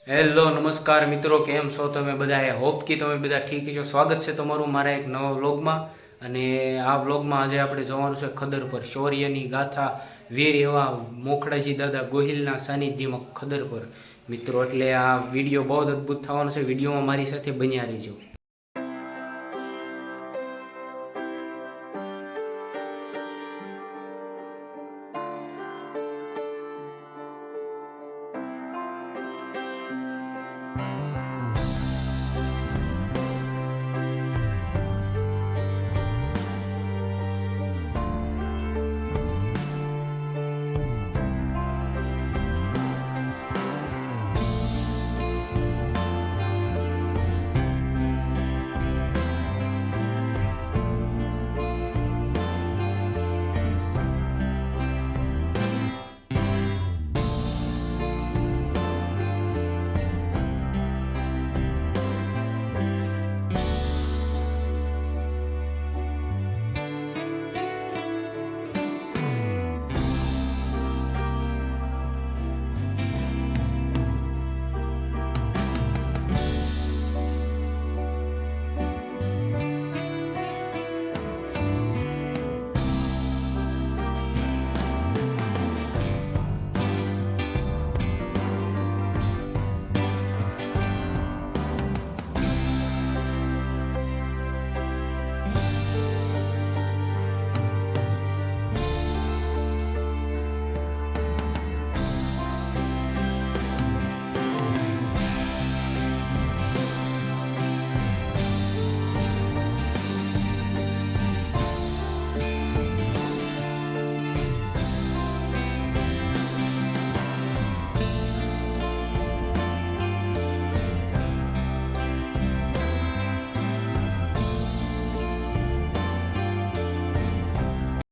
Hello નમસ્કાર મિત્રો, કેમ છો તમે બધા? હોપ કે તમે બધા ઠીક છો. સ્વાગત છે તમારું મારા એક નવા વ્લોગમાં. અને આ વ્લોગમાં આજે આપણે જવાનું છે ખદર પર. શૌર્યની ગાથા, વીર એવા મોખડાજી દાદા ગોહિલના સાનિધ્યમાં ખદર પર મિત્રો. એટલે આ વિડીયો બહુ જ અદ્ભુત થવાનો છે. વિડીયોમાં મારી સાથે બન્યા રહીજો.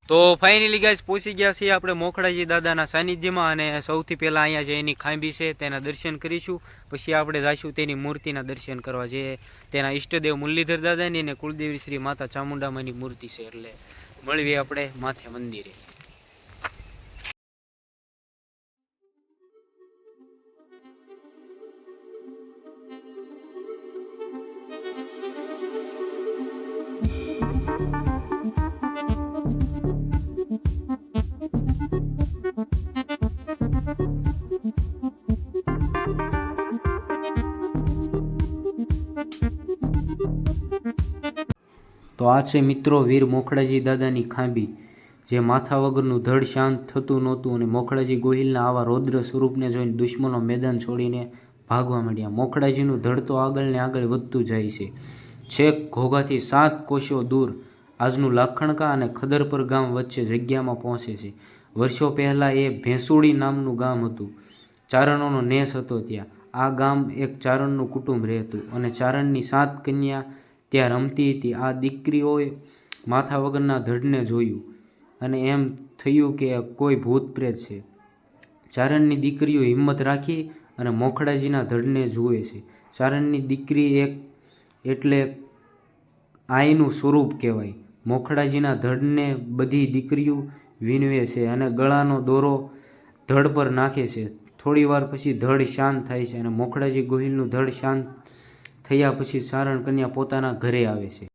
તો ફાઇનલી ગાઈસ પહોંચી ગયા છીએ આપણે મોખડાજી દાદાના સાનિધ્યમાં. અને સૌથી પહેલાં અહીંયા જે એની ખાંભી છે તેના દર્શન કરીશું. પછી આપણે જઈશું તેની મૂર્તિના દર્શન કરવા, જે તેના ઈષ્ટદેવ મુરલીધર દાદાની અને કુળદેવી શ્રી માતા ચામુંડામાની મૂર્તિ છે. એટલે મળીએ આપણે માથે મંદિરે. તો આ છે મિત્રો વીર મોખડાજી દાદાની ખાંભી, જે માથા વગરનું ધડ શાંત થતું નહોતું. અને મોખડાજી ગોહિલના આવા રૌદ્ર સ્વરૂપને જોઈને દુશ્મનો મેદાન છોડીને ભાગવા માંડ્યા. મોખડાજીનું ધડ તો આગળ ને આગળ વધતું જાય છે. છેક ઘોઘાથી 7 કોશો દૂર આજનું લાખણકા અને ખદરપર ગામ વચ્ચે જગ્યામાં પહોંચે છે. વર્ષો પહેલાં એ ભેંસુડી નામનું ગામ હતું. ચારણોનો નેસ હતો ત્યાં. આ ગામ એક ચારણનું કુટુંબ રહેતું અને ચારણની 7 કન્યા ત્યાં રમતી હતી. આ દીકરીઓએ માથા વગરના ધડને જોયું અને એમ થયું કે કોઈ ભૂત પ્રેત છે. ચારણની દીકરીઓ હિંમત રાખી અને મોખડાજીના ધડને જુએ છે. ચારણની દીકરી એટલે આઈનું સ્વરૂપ કહેવાય. મોખડાજીના ધડને બધી દીકરીઓ વીણવે છે અને ગળાનો દોરો ધડ પર નાખે છે. થોડી વાર પછી ધડ શાંત થાય છે અને મોખડાજી ગોહિલનું ધડ શાંત થયા પછી ચારણ કન્યા પોતાના ઘરે આવે છે.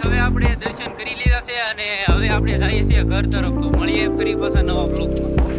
હવે આપણે દર્શન કરી લીધા છે અને હવે આપણે જઈએ છીએ ઘર તરફ. તો મળીએ ફરી પાછા નવા બ્લોગમાં.